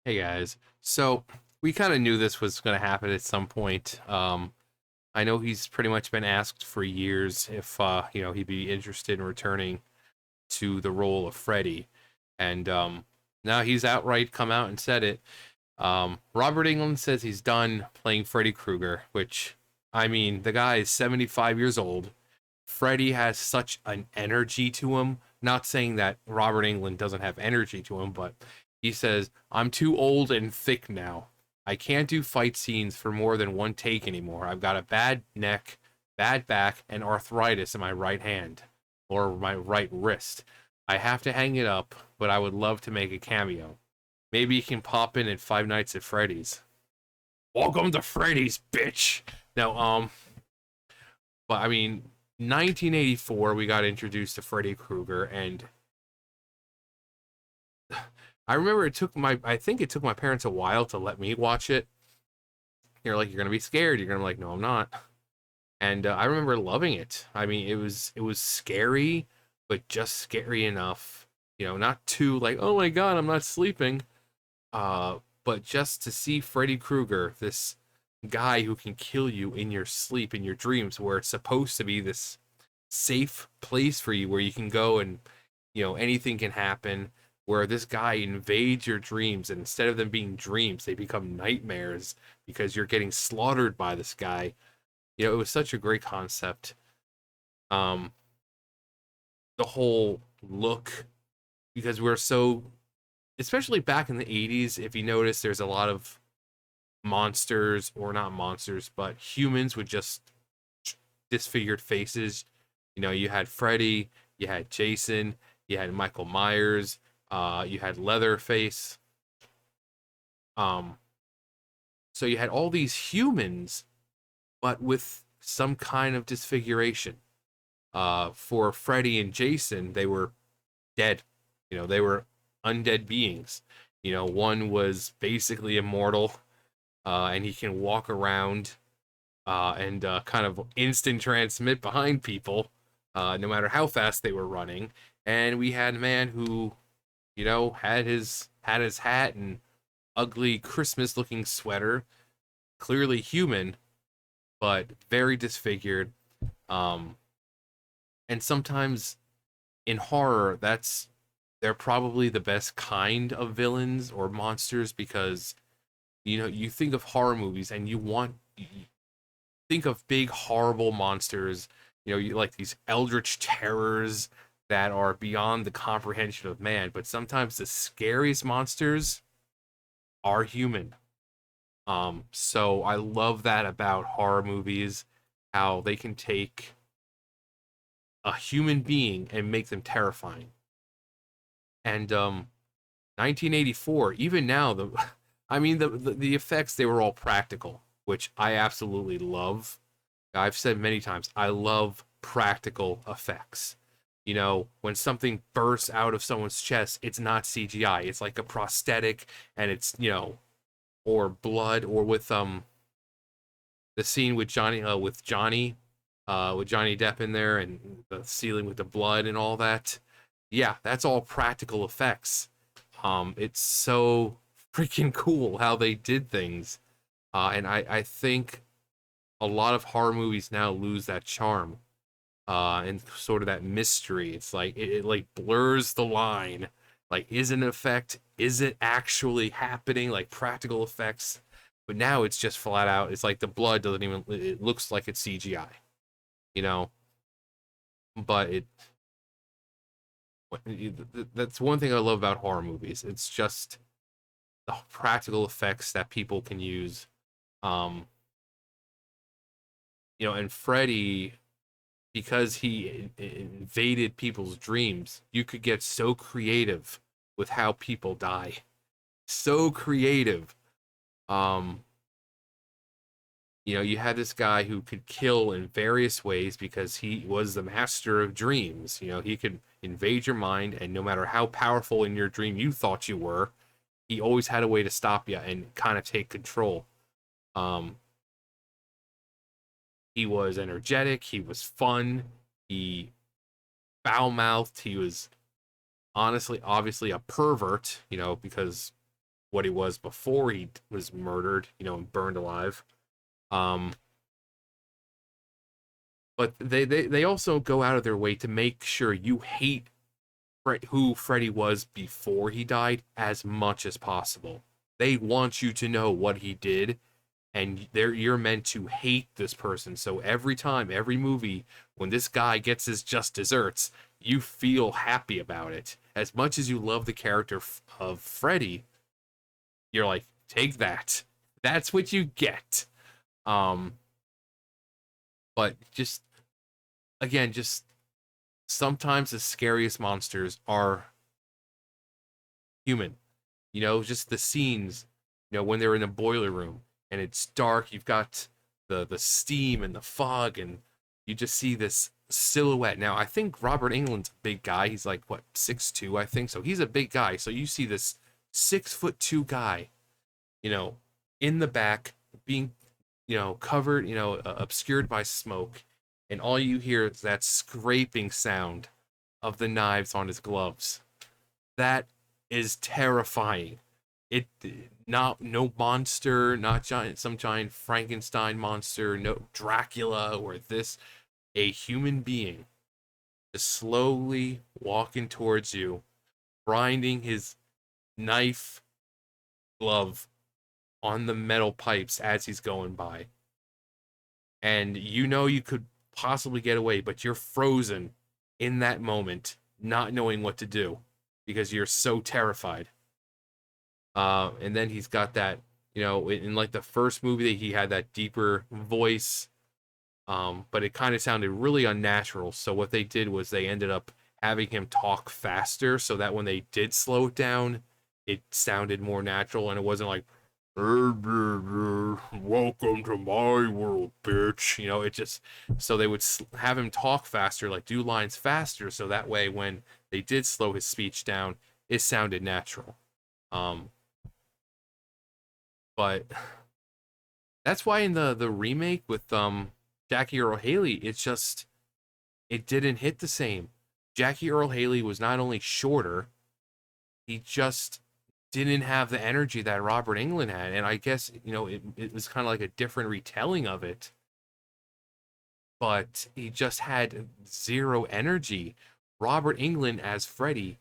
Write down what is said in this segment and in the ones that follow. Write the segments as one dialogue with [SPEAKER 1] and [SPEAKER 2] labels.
[SPEAKER 1] Hey guys. So we kind of knew this was going to happen at some point. I know he's pretty much been asked for years if he'd be interested in returning to the role of Freddy, and now he's outright come out and said it. Robert Englund says he's done playing Freddy Krueger, which I mean, the guy is 75 years old. Freddy has such an energy to him. Not saying that Robert Englund doesn't have energy to him, but he says, I'm too old and thick now. I can't do fight scenes for more than one take anymore. I've got a bad neck, bad back, and arthritis in my right hand or my right wrist. I have to hang it up, but I would love to make a cameo. Maybe you can pop in at Five Nights at Freddy's. Welcome to Freddy's, bitch. Now, but I mean, 1984, we got introduced to Freddy Krueger, and I remember I think it took my parents a while to let me watch it. You're like, you're gonna be scared. You're gonna be like, no, I'm not. And I remember loving it. I mean, it was scary, but just scary enough. Not too like, oh my god, I'm not sleeping. But just to see Freddy Krueger, this guy who can kill you in your sleep, in your dreams, where it's supposed to be this safe place for you where you can go and anything can happen, where this guy invades your dreams, and instead of them being dreams they become nightmares because you're getting slaughtered by this guy. It was such a great concept. um the whole look, because we're so, especially back in the 80s, if you notice, there's a lot of monsters, or not monsters, but humans with just disfigured faces. You had Freddy, you had Jason, you had Michael Myers, you had Leatherface. Um, so you had all these humans, but with some kind of disfiguration. For Freddy and Jason, they were dead. They were undead beings. One was basically immortal, and he can walk around and kind of instant transmit behind people, no matter how fast they were running. And we had a man who, had his hat and ugly Christmas looking sweater, clearly human, but very disfigured. Um, and sometimes in horror, they're probably the best kind of villains or monsters, because you think of horror movies and you think of big horrible monsters. You like these eldritch terrors that are beyond the comprehension of man, but sometimes the scariest monsters are human. So I love that about horror movies, how they can take a human being and make them terrifying. And 1984, even now, the I mean, the effects, they were all practical, which I absolutely love. I've said many times, I love practical effects. When something bursts out of someone's chest, it's not CGI. It's like a prosthetic, and it's, or blood, or with the scene with Johnny Depp in there, and the ceiling with the blood and all that. Yeah, that's all practical effects. It's so freaking cool how they did things. And I think a lot of horror movies now lose that charm, and sort of that mystery. It's like it like blurs the line. Like, is it an effect? Is it actually happening? Like practical effects. But now it's just flat out. It's like the blood doesn't even. It looks like it's CGI. You know. But that's one thing I love about horror movies. It's just the practical effects that people can use. Um, and Freddy, because he invaded people's dreams, you could get so creative with how people die. So creative. Um, you had this guy who could kill in various ways because he was the master of dreams. He could invade your mind, and no matter how powerful in your dream you thought you were, he always had a way to stop you and kind of take control. Um, he was energetic, he was fun, he foul mouthed, he was honestly, obviously a pervert, because what he was before he was murdered, and burned alive. Um, but they also go out of their way to make sure you hate who Freddy was before he died as much as possible. They want you to know what he did, and you're meant to hate this person. So every time, every movie, when this guy gets his just desserts, you feel happy about it. As much as you love the character of Freddy, you're like, take that. That's what you get. Um, but just again, just sometimes the scariest monsters are human. Just the scenes, when they're in a boiler room and it's dark, you've got the steam and the fog, and you just see this silhouette. Now, I think Robert Englund's a big guy. He's like, what, 6'2", I think. So he's a big guy. So you see this 6'2" guy, you know, in the back, being, covered, obscured by smoke. And all you hear is that scraping sound of the knives on his gloves. That is terrifying. It not no monster, not some giant Frankenstein monster, no Dracula or this, a human being is slowly walking towards you, grinding his knife glove on the metal pipes as he's going by. And you could possibly get away, but you're frozen in that moment, not knowing what to do because you're so terrified. And then he's got that, in like the first movie that he had that deeper voice, but it kind of sounded really unnatural. So what they did was they ended up having him talk faster so that when they did slow it down, it sounded more natural and it wasn't like, welcome to my world, bitch. It just, so they would have him talk faster, like do lines faster, so that way when they did slow his speech down, it sounded natural. But that's why in the remake with Jackie Earle Haley, it didn't hit the same. Jackie Earle Haley was not only shorter, he just didn't have the energy that Robert Englund had. And I guess, it was kind of like a different retelling of it. But he just had zero energy. Robert Englund as Freddy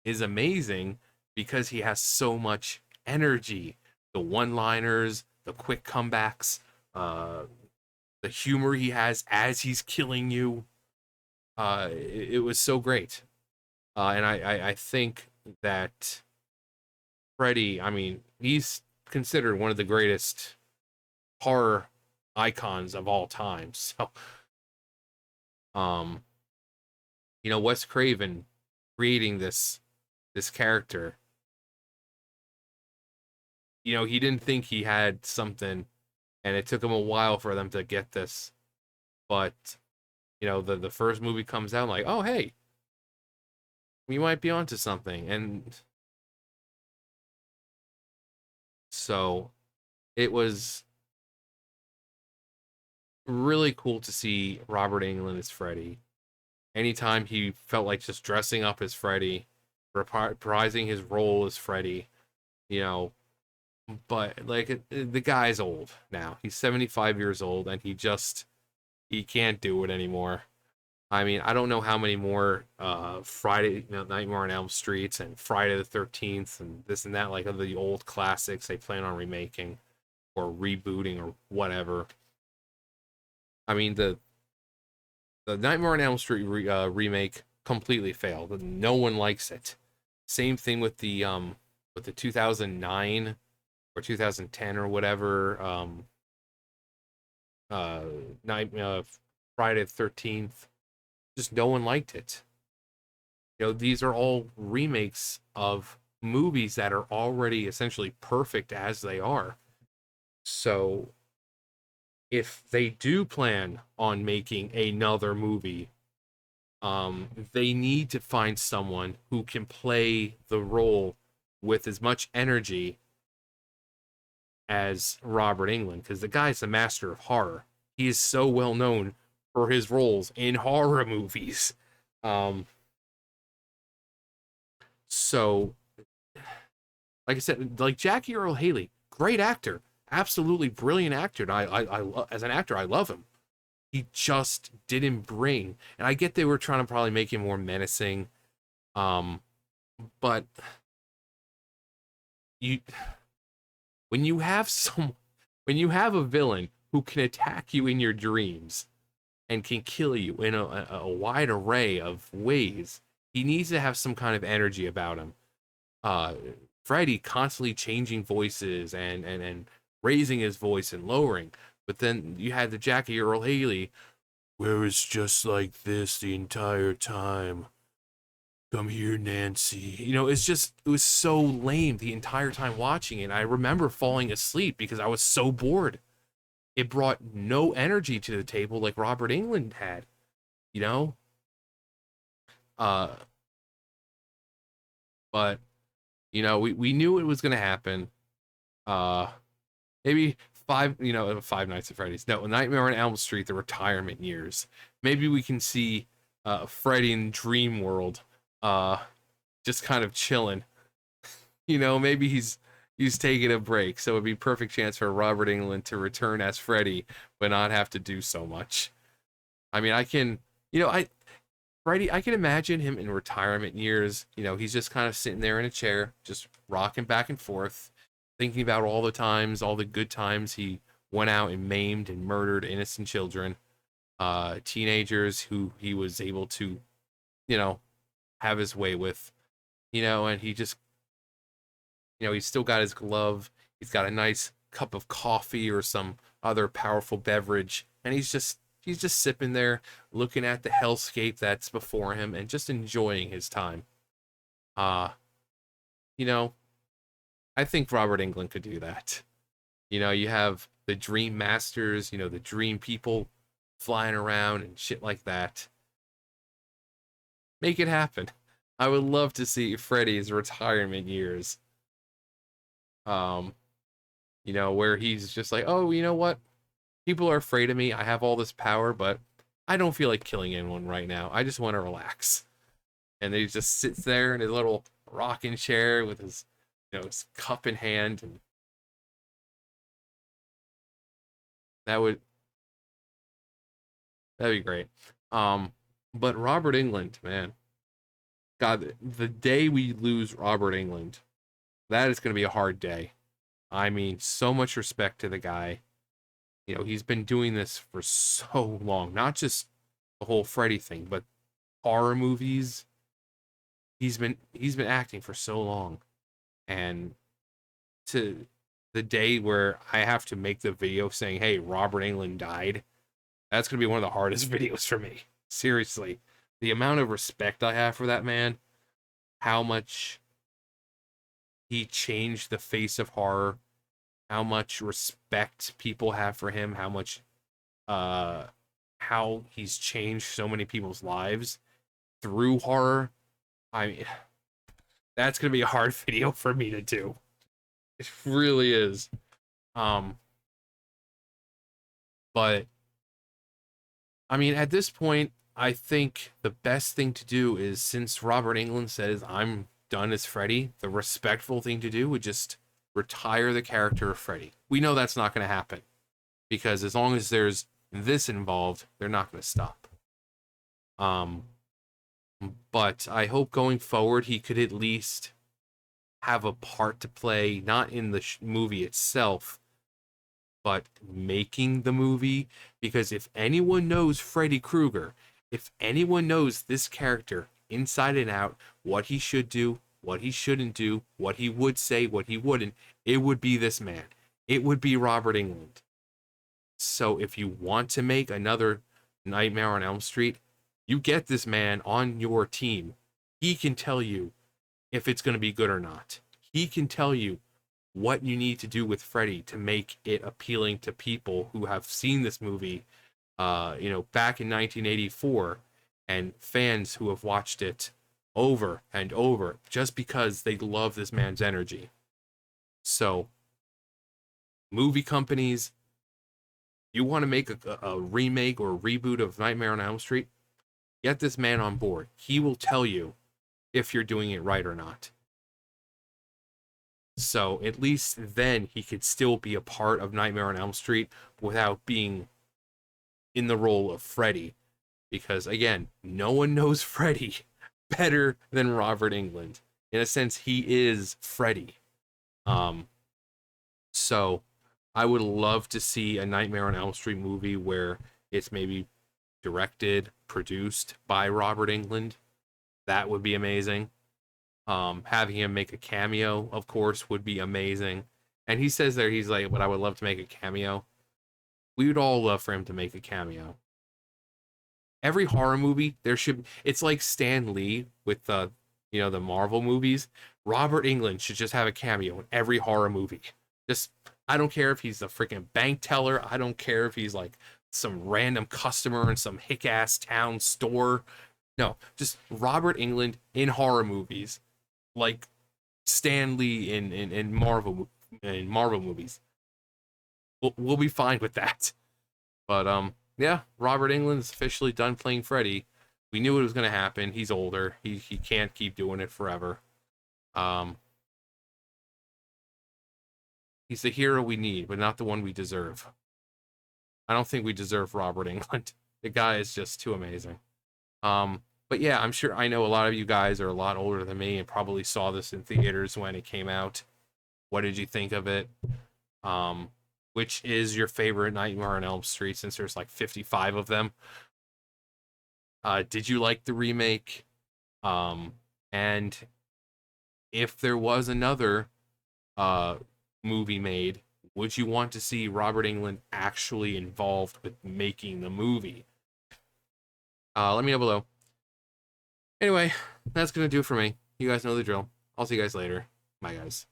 [SPEAKER 1] is amazing because he has so much energy. The one-liners, the quick comebacks, the humor he has as he's killing you. It was so great. And I think that Freddy, I mean, he's considered one of the greatest horror icons of all time. So, um, Wes Craven creating this character, he didn't think he had something, and it took him a while for them to get this. But, the first movie comes out like, oh hey, we might be onto something. And so it was really cool to see Robert Englund as Freddy. Anytime he felt like just dressing up as Freddy, reprising his role as Freddy, you know. But like the guy's old now. He's 75 years old, and he can't do it anymore. I mean, I don't know how many more Friday, Nightmare on Elm Streets and Friday the 13th and this and that, like of the old classics they plan on remaking or rebooting or whatever. I mean, the Nightmare on Elm Street remake completely failed. No one likes it. Same thing with the 2009 or 2010 or whatever uh night Friday the 13th. Just no one liked it. These are all remakes of movies that are already essentially perfect as they are. So if they do plan on making another movie, they need to find someone who can play the role with as much energy as Robert Englund, because the guy's the master of horror. He is so well known for his roles in horror movies. Um, so Like I said, like Jackie Earl Haley, great actor, absolutely brilliant actor. And as an actor, I love him. He just didn't bring, and I get they were trying to probably make him more menacing. Um, but you, when you have some, when you have a villain who can attack you in your dreams and can kill you in a wide array of ways, he needs to have some kind of energy about him. uh Freddy constantly changing voices and raising his voice and lowering. But then you had the Jackie Earl Haley, where it's just like this the entire time. Come here, Nancy. It was so lame the entire time watching it. I remember falling asleep because I was so bored. It brought no energy to the table like Robert Englund had, you know? Uh, but, we knew it was going to happen. Uh, Maybe Five Nights at Freddy's. No, Nightmare on Elm Street, the retirement years. Maybe we can see Freddy in Dream World, uh, just kind of chilling. Maybe he's taking a break, so it'd be a perfect chance for Robert Englund to return as Freddy, but not have to do so much. I mean, I Freddy, I can imagine him in retirement years. He's just kind of sitting there in a chair, just rocking back and forth, thinking about all the times, all the good times he went out and maimed and murdered innocent children, teenagers who he was able to, you know, have his way with, and he just, he's still got his glove, he's got a nice cup of coffee or some other powerful beverage, and he's just sipping there, looking at the hellscape that's before him and just enjoying his time. Uh, you know, I think Robert Englund could do that. You have the Dream Masters, the Dream People flying around and shit like that. Make it happen. I would love to see Freddy's retirement years. Um, where he's just like, oh, you know what? People are afraid of me. I have all this power, but I don't feel like killing anyone right now. I just want to relax. And then he just sits there in his little rocking chair with his cup in hand, and that would that'd be great. Um, but Robert Englund, man, God, the day we lose Robert Englund, that is going to be a hard day. I mean, so much respect to the guy. He's been doing this for so long, not just the whole Freddy thing, but horror movies. He's been acting for so long, and to the day where I have to make the video saying, "Hey, Robert Englund died," that's gonna be one of the hardest videos for me. Seriously, the amount of respect I have for that man, how much he changed the face of horror, how much respect people have for him, uh how he's changed so many people's lives through horror. I mean, that's gonna be a hard video for me to do. It really is. Um, but I mean, at this point, I think the best thing to do is, since Robert Englund says I'm done as Freddy, the respectful thing to do would just retire the character of Freddy. We know that's not going to happen because as long as there's this involved, they're not going to stop. Um, but I hope going forward he could at least have a part to play, not in the movie itself, but making the movie. Because if anyone knows Freddy Krueger, if anyone knows this character inside and out, what he should do, what he shouldn't do, what he would say, what he wouldn't, it would be this man. It would be Robert Englund. So if you want to make another Nightmare on Elm Street, you get this man on your team. He can tell you if it's going to be good or not. He can tell you what you need to do with Freddy to make it appealing to people who have seen this movie, back in 1984, and fans who have watched it over and over just because they love this man's energy. So, movie companies, you want to make a remake or a reboot of Nightmare on Elm Street, get this man on board. He will tell you if you're doing it right or not. So at least then he could still be a part of Nightmare on Elm Street without being in the role of Freddy. Because again, no one knows Freddy better than Robert Englund. In a sense, he is Freddy. Um, so I would love to see a Nightmare on Elm Street movie where it's maybe directed, produced by Robert Englund. That would be amazing. Having him make a cameo, of course, would be amazing. And he says there, he's like, but I would love to make a cameo. We would all love for him to make a cameo. Every horror movie, there should, it's like Stan Lee with the Marvel movies. Robert Englund should just have a cameo in every horror movie. Just, I don't care if he's a freaking bank teller. I don't care if he's like some random customer in some hick ass town store. No, just Robert Englund in horror movies, like Stan Lee in Marvel movies. We'll be fine with that. But yeah, Robert Englund's officially done playing Freddy. We knew it was gonna happen. He's older. He can't keep doing it forever. Um, he's the hero we need, but not the one we deserve. I don't think we deserve Robert Englund. The guy is just too amazing. But yeah, I'm sure I know a lot of you guys are a lot older than me and probably saw this in theaters when it came out. What did you think of it? Um, which is your favorite Nightmare on Elm Street since there's like 55 of them? Did you like the remake? Um, and if there was another uh, movie made, would you want to see Robert Englund actually involved with making the movie? Let me know below. Anyway, that's going to do it for me. You guys know the drill. I'll see you guys later. Bye, guys.